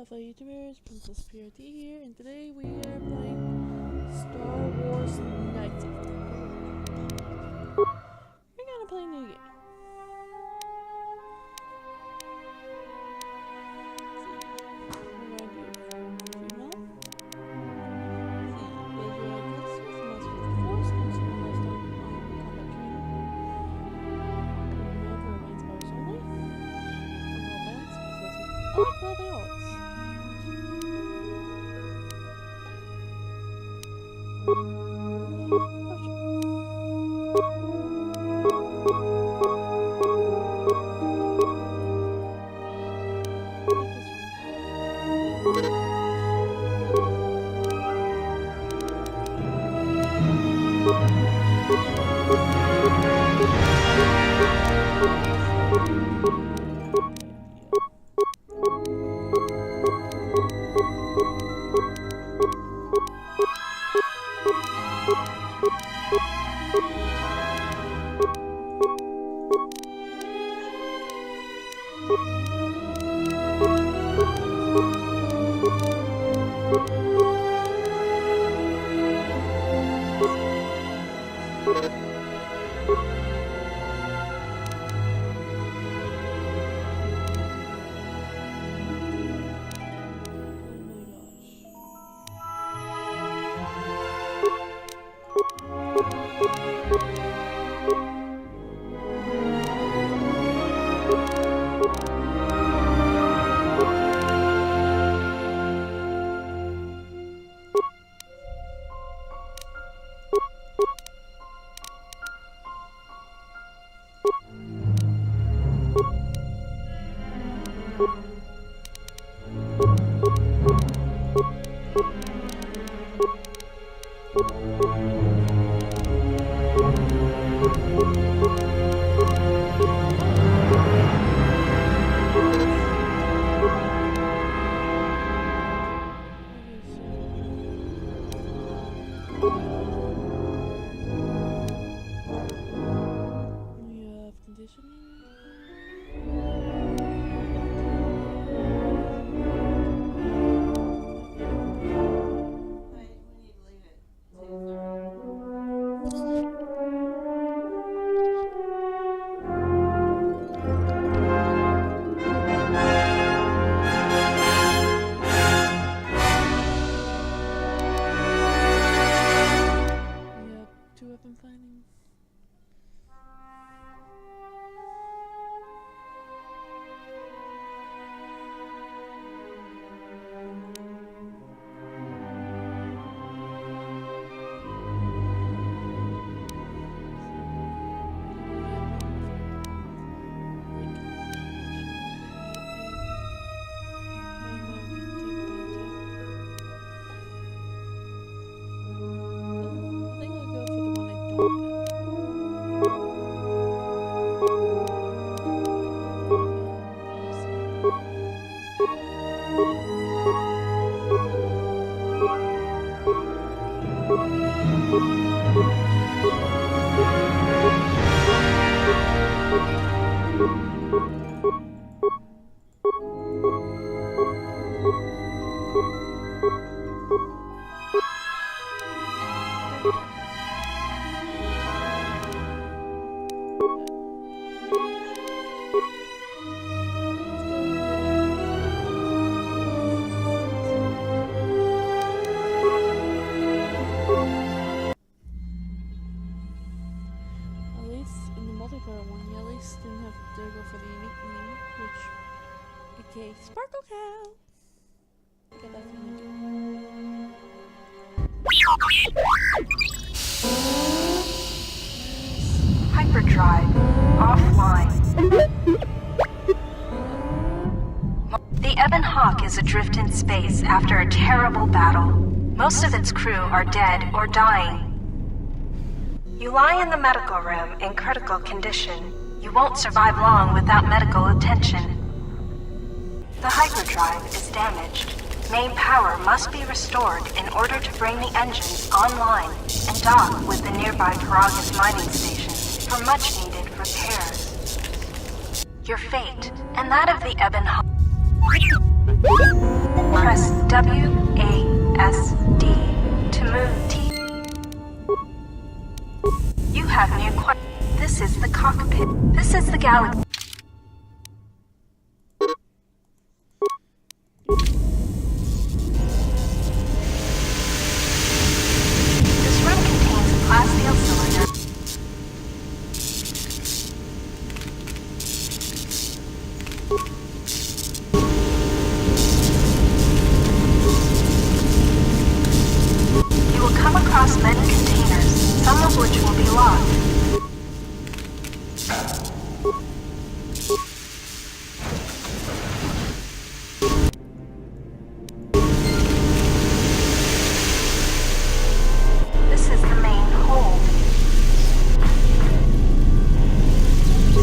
fellow YouTubers, Princess PRT here, and today we are playing Starwars Knights. We're gonna play a new game. Well, they are. Sparkle Cow! Get that from Hyperdrive offline. The Ebon Hawk is adrift in space after a terrible battle. Most of its crew are dead or dying. You lie in the medical room in critical condition. You won't survive long without medical attention. The hyperdrive is damaged. Main power must be restored in order to bring the engines online and dock with the nearby Paragus mining station for much-needed repairs. Your fate, and that of the Ebon Hawk, WASD to move T. You have new This is the cockpit. This is the galaxy. This room contains a glass steel cylinder. You will come across many containers, some of which will be locked. This is the main hold. You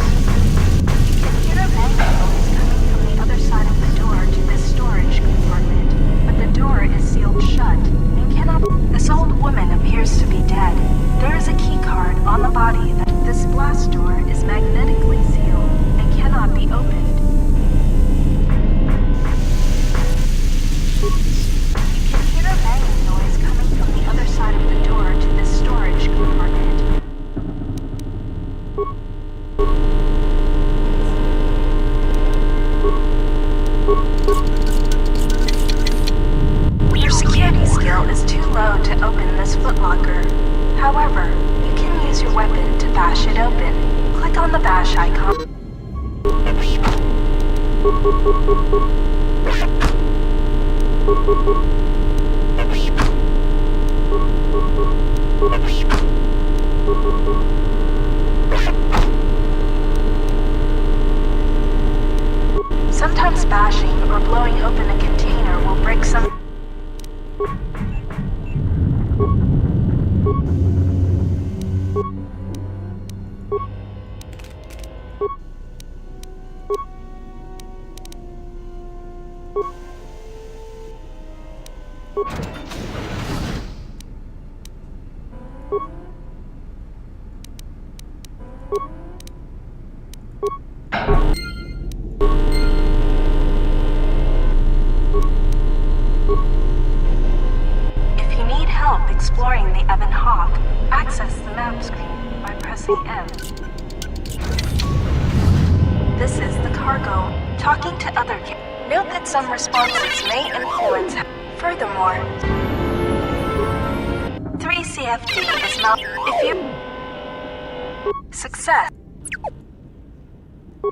can hear a banging noise coming from the other side of the door to this storage compartment, but the door is sealed shut and cannot. This old woman appears to be dead. There is a key card on the body that this blast door is magnetically sealed and cannot be opened. You can hear a banging noise coming from the other side of the door to this storage compartment. Your security skill is too low to open this footlocker. However, you can use your weapon to bash it open. Click on the bash icon. Sometimes bashing or blowing open a container will break some. If you need help exploring the Ebon Hawk, access the map screen by pressing M. This is the cargo. Talking to other Note that some responses may influence. Furthermore, 3 CFD is not. If you success. 3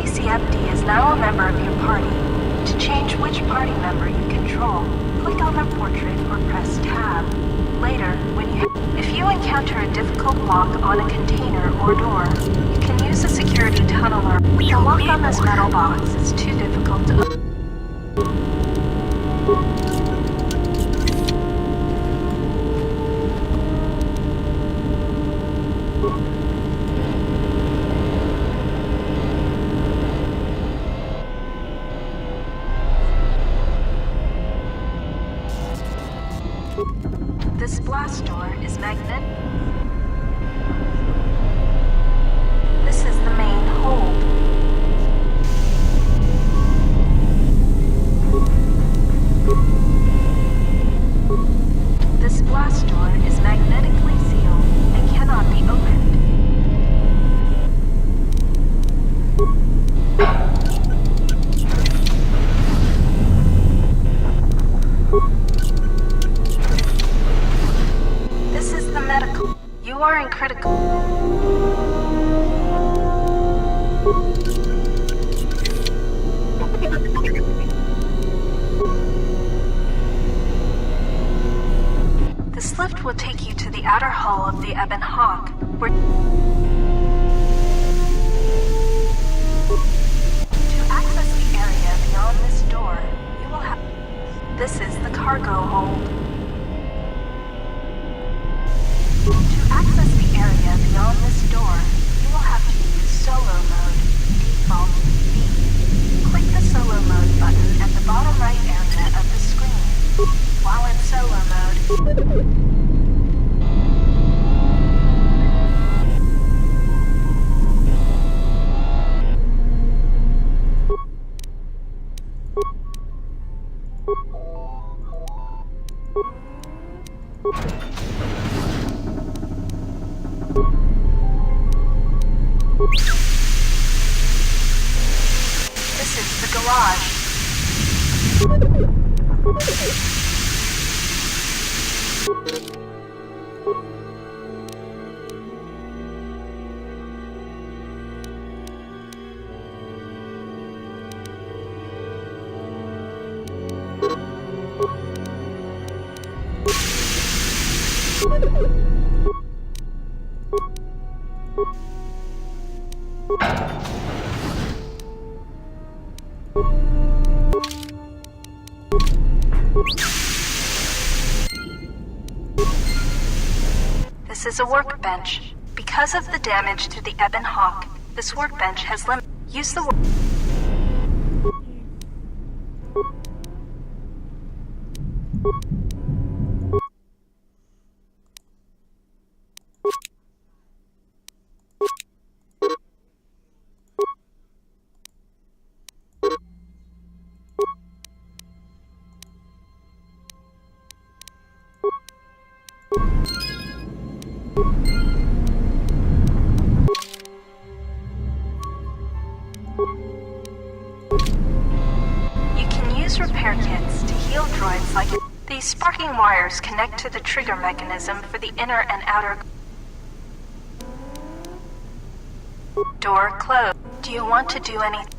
CFD is now a member of your party. To change which party member you control, click on their portrait or press Tab. Later, if you encounter a difficult lock on a container or door, you can use a security tunneler. The lock on this metal box is too difficult to open. This blast door is magnetic. This is the main hold. This blast door is magnetically sealed and cannot be opened. This is the medical. You are in critical. This lift will take you to the outer hull of the Ebon Hawk, where to access the area beyond this door, you will have. This is the cargo hold. To access the area beyond this door, you will have to use solo mode, default B. Click the solo mode button at the bottom right area of the screen. While in solo mode, garage. This is a workbench. Because of the damage to the Ebon Hawk, this workbench has limited. Use the repair kits to heal droids like it. These sparking wires connect to the trigger mechanism for the inner and outer. Door closed. Do you want to do anything?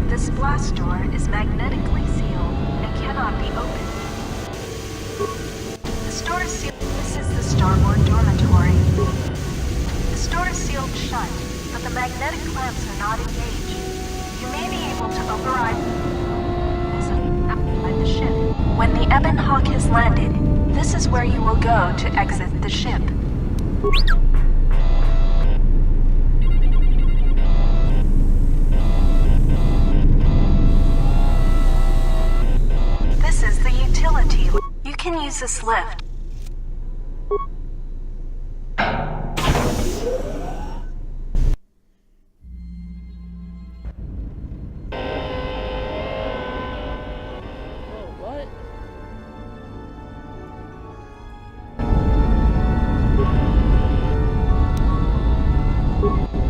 This blast door is magnetically sealed and cannot be opened. This door is sealed. This is the Starwars dormitory. The door is sealed shut, but the magnetic clamps are not engaged. You may be able to override outside the ship. When the Ebon Hawk has landed, this is where you will go to exit the ship. This is the utility. You can use this lift.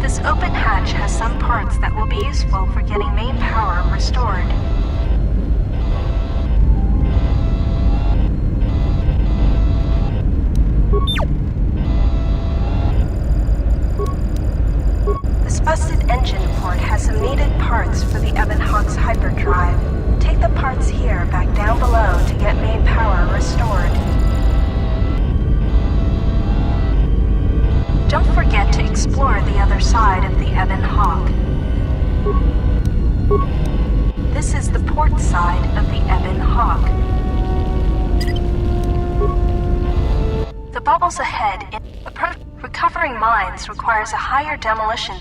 This open hatch has some parts that will be useful for getting main power restored. This busted engine port has some needed parts for the Ebon Hawk's hyperdrive. Take the parts here back down below to get main power restored. Don't forget to explore the other side of the Ebon Hawk. This is the port side of the Ebon Hawk. The bubbles ahead in recovering mines requires a higher demolition.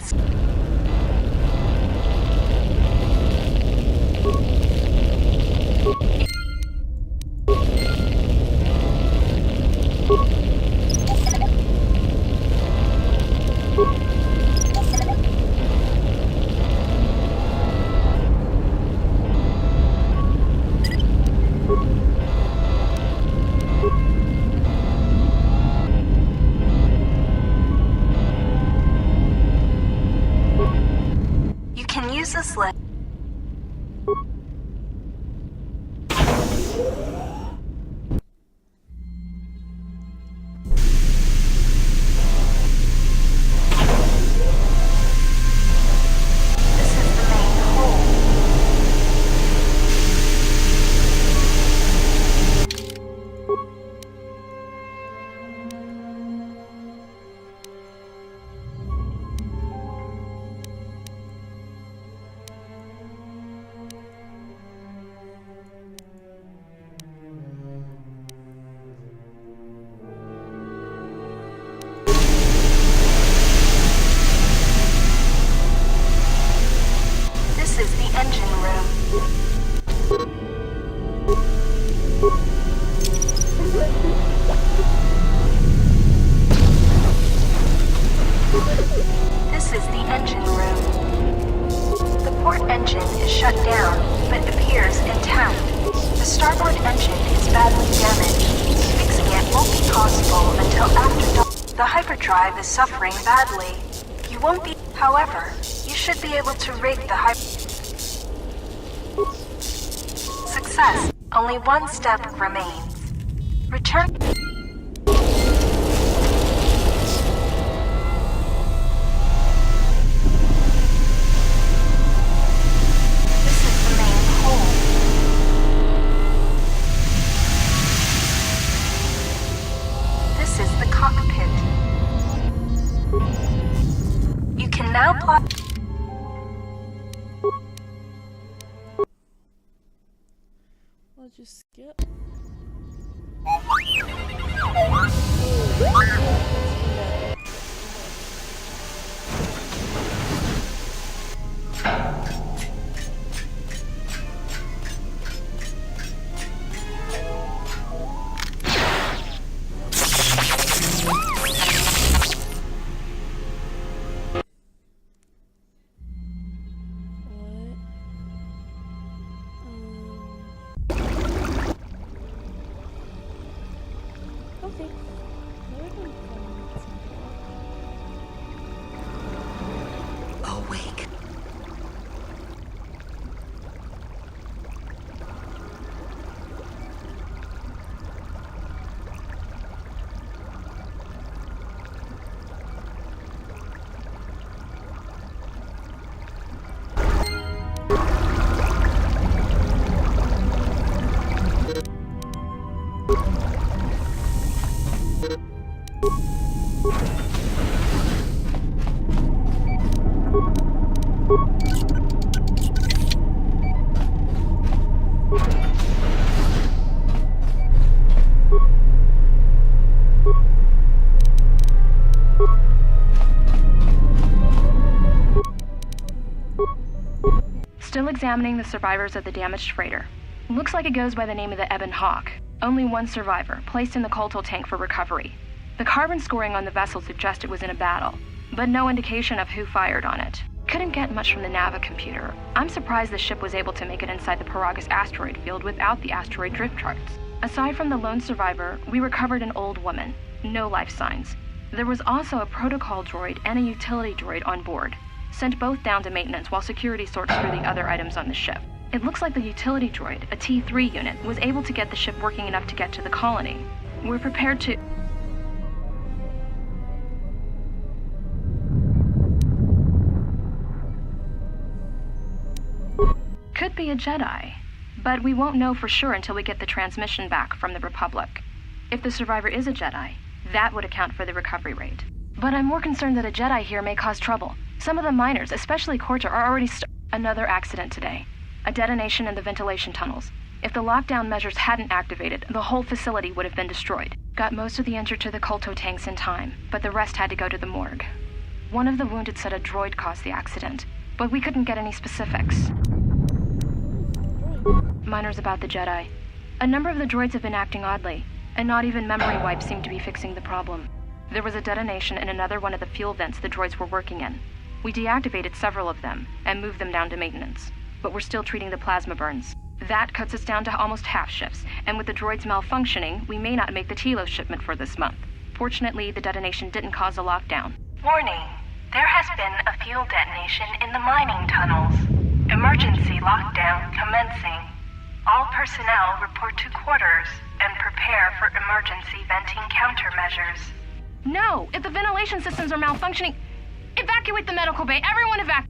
The hyperdrive is suffering badly. You won't be... However, you should be able to rig the Success. Only one step remains. Return... This is the main hold. This is the cockpit. You can now plot... I'll just skip. Okay. Awake. Still examining the survivors of the damaged freighter. Looks like it goes by the name of the Ebon Hawk. Only one survivor, placed in the coltal tank for recovery. The carbon scoring on the vessel suggests it was in a battle, but no indication of who fired on it. Couldn't get much from the Nava computer. I'm surprised the ship was able to make it inside the Paragus asteroid field without the asteroid drift charts. Aside from the lone survivor, we recovered an old woman. No life signs. There was also a protocol droid and a utility droid on board. Sent both down to maintenance while security sorts through the other items on the ship. It looks like the utility droid, a T3 unit, was able to get the ship working enough to get to the colony. We're prepared to... Could be a Jedi, but we won't know for sure until we get the transmission back from the Republic. If the survivor is a Jedi, that would account for the recovery rate. But I'm more concerned that a Jedi here may cause trouble. Some of the miners, especially Corta, are already Another accident today. A detonation in the ventilation tunnels. If the lockdown measures hadn't activated, the whole facility would have been destroyed. Got most of the injured to the colto tanks in time, but the rest had to go to the morgue. One of the wounded said a droid caused the accident, but we couldn't get any specifics. Miners about the Jedi. A number of the droids have been acting oddly, and not even memory wipes seem to be fixing the problem. There was a detonation in another one of the fuel vents the droids were working in. We deactivated several of them and moved them down to maintenance, but we're still treating the plasma burns. That cuts us down to almost half shifts, and with the droids malfunctioning, we may not make the Telos shipment for this month. Fortunately, the detonation didn't cause a lockdown. Warning. There has been a fuel detonation in the mining tunnels. Emergency lockdown commencing. All personnel report to quarters and prepare for emergency venting countermeasures. No! If the ventilation systems are malfunctioning, evacuate the medical bay! Everyone evacuate!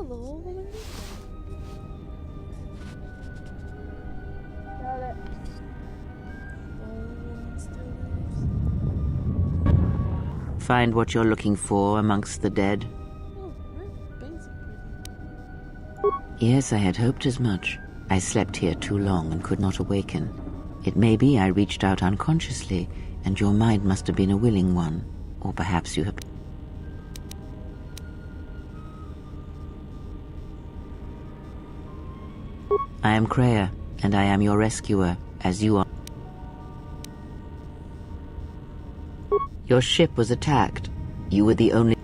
the whole woman did that. Got it. The whole woman still lives. Find what you're looking for amongst the dead? Oh, her bangs are pretty. Yes, I had hoped as much. I slept here too long and could not awaken. It may be I reached out unconsciously, and your mind must have been a willing one. Or perhaps you have... I am Kreia, and I am your rescuer, as you are. Your ship was attacked. You were the only...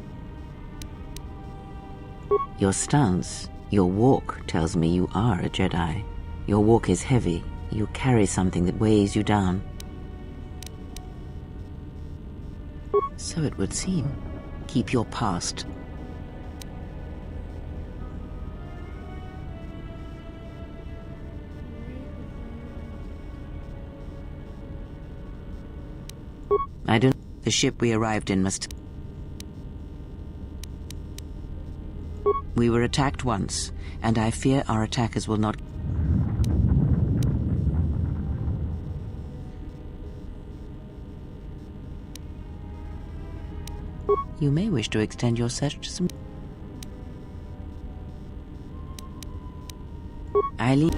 Your stance, your walk, tells me you are a Jedi. Your walk is heavy. You carry something that weighs you down. So it would seem. Keep your past. I don't... The ship we arrived in must... We were attacked once, and I fear our attackers will not... You may wish to extend your search to some... Eileen...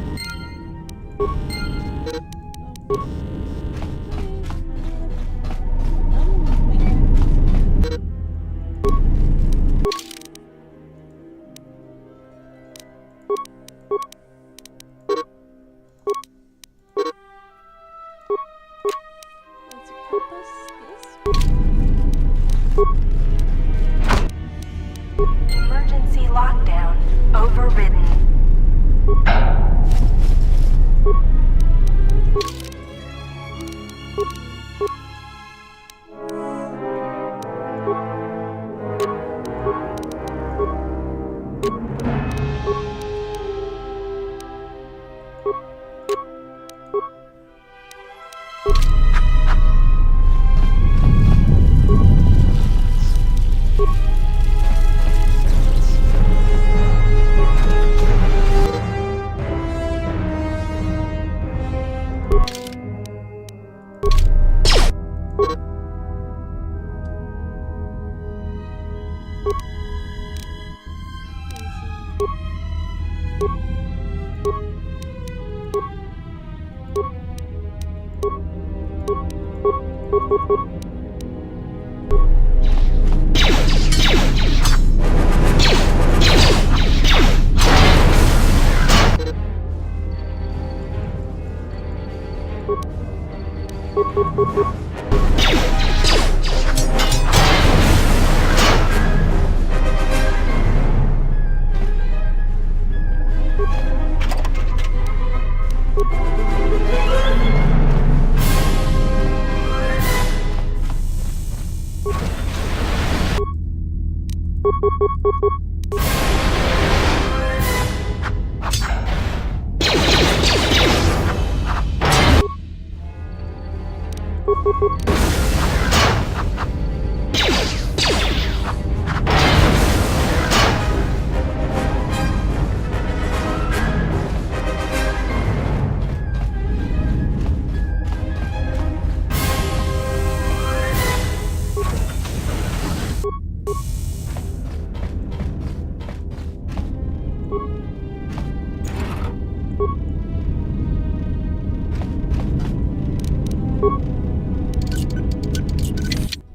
What's your purpose? Yes? Emergency lockdown overridden.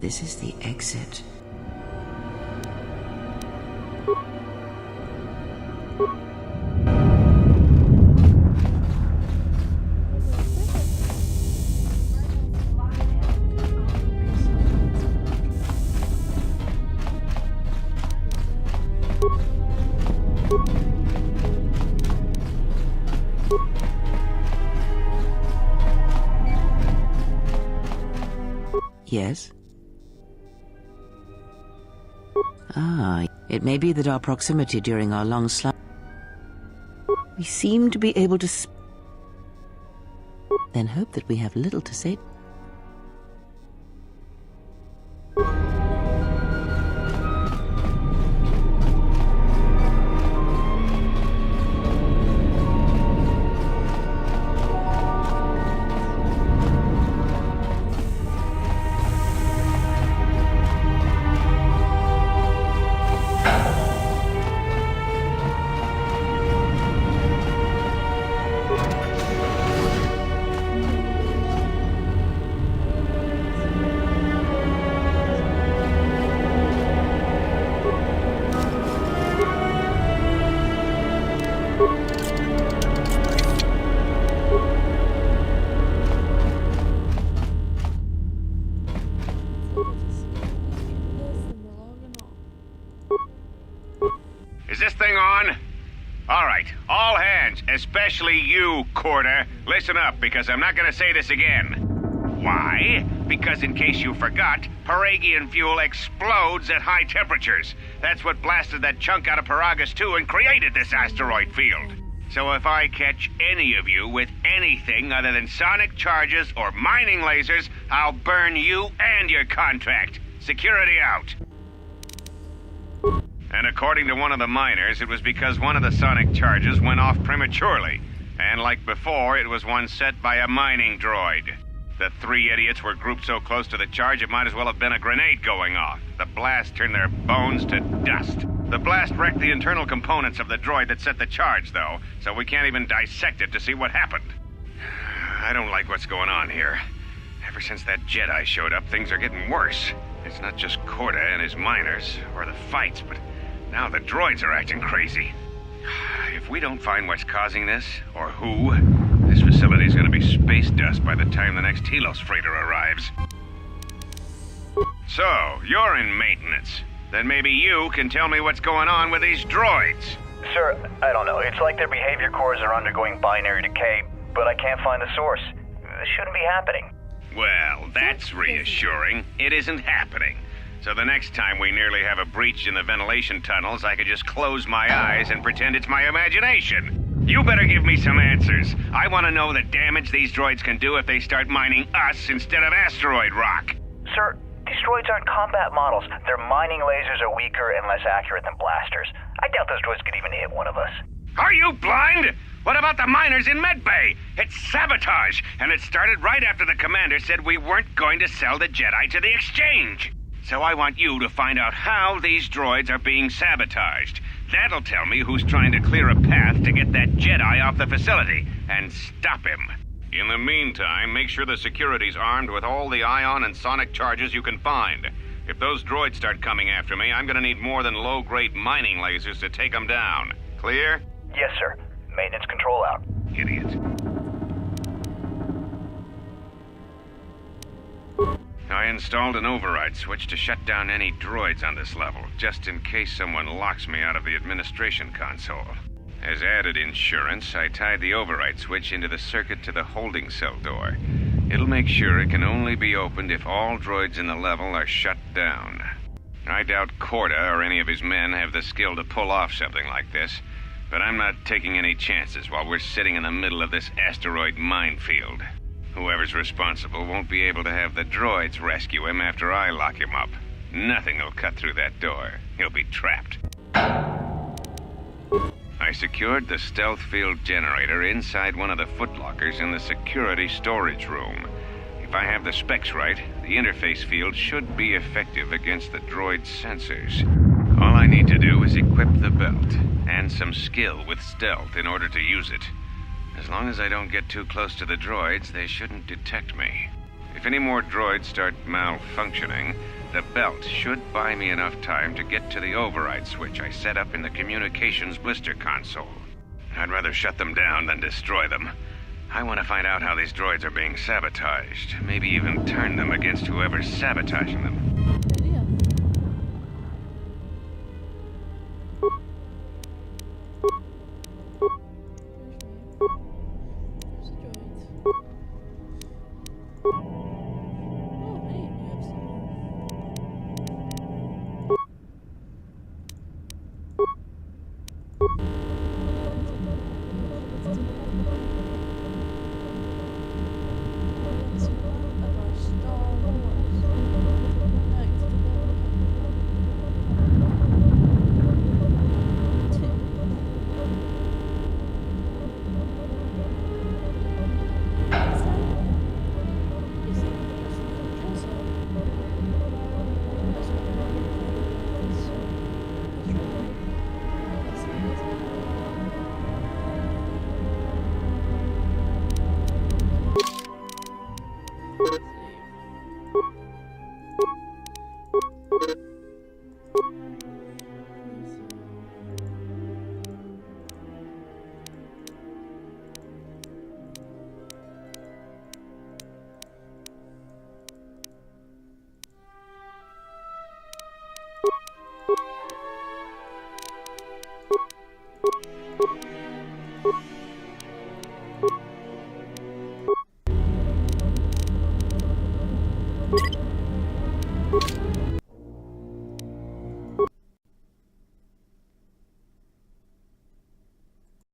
This is the exit. Yes? Ah, it may be that our proximity during our long slumber... We seem to be able to... Then hope that we have little to say... this thing on? All right, all hands, especially you, Corda, listen up, because I'm not gonna say this again. Why? Because in case you forgot, Paragian fuel explodes at high temperatures. That's what blasted that chunk out of Paragus 2 and created this asteroid field. So if I catch any of you with anything other than sonic charges or mining lasers, I'll burn you and your contract. Security out. And according to one of the miners, it was because one of the sonic charges went off prematurely. And like before, it was one set by a mining droid. The three idiots were grouped so close to the charge it might as well have been a grenade going off. The blast turned their bones to dust. The blast wrecked the internal components of the droid that set the charge, though, so we can't even dissect it to see what happened. I don't like what's going on here. Ever since that Jedi showed up, things are getting worse. It's not just Corda and his miners, or the fights, but now the droids are acting crazy. If we don't find what's causing this, or who, this facility's gonna be space dust by the time the next Helos freighter arrives. So, you're in maintenance. Then maybe you can tell me what's going on with these droids. Sir, I don't know. It's like their behavior cores are undergoing binary decay, but I can't find the source. This shouldn't be happening. Well, that's reassuring. It isn't happening. So the next time we nearly have a breach in the ventilation tunnels, I could just close my eyes and pretend it's my imagination. You better give me some answers. I want to know the damage these droids can do if they start mining us instead of asteroid rock. Sir, these droids aren't combat models. Their mining lasers are weaker and less accurate than blasters. I doubt those droids could even hit one of us. Are you blind? What about the miners in Medbay? It's sabotage, and it started right after the commander said we weren't going to sell the Jedi to the exchange. So I want you to find out how these droids are being sabotaged. That'll tell me who's trying to clear a path to get that Jedi off the facility and stop him. In the meantime, make sure the security's armed with all the ion and sonic charges you can find. If those droids start coming after me, I'm gonna need more than low-grade mining lasers to take them down. Clear? Yes, sir. Maintenance control out. Idiot. I installed an override switch to shut down any droids on this level, just in case someone locks me out of the administration console. As added insurance, I tied the override switch into the circuit to the holding cell door. It'll make sure it can only be opened if all droids in the level are shut down. I doubt Corda or any of his men have the skill to pull off something like this, but I'm not taking any chances while we're sitting in the middle of this asteroid minefield. Whoever's responsible won't be able to have the droids rescue him after I lock him up. Nothing will cut through that door. He'll be trapped. I secured the stealth field generator inside one of the footlockers in the security storage room. If I have the specs right, the interface field should be effective against the droid's sensors. All I need to do is equip the belt, and some skill with stealth in order to use it. As long as I don't get too close to the droids, they shouldn't detect me. If any more droids start malfunctioning, the belt should buy me enough time to get to the override switch I set up in the communications blister console. I'd rather shut them down than destroy them. I want to find out how these droids are being sabotaged, maybe even turn them against whoever's sabotaging them. Idea. Where's the droids? Oh, hey, we have some.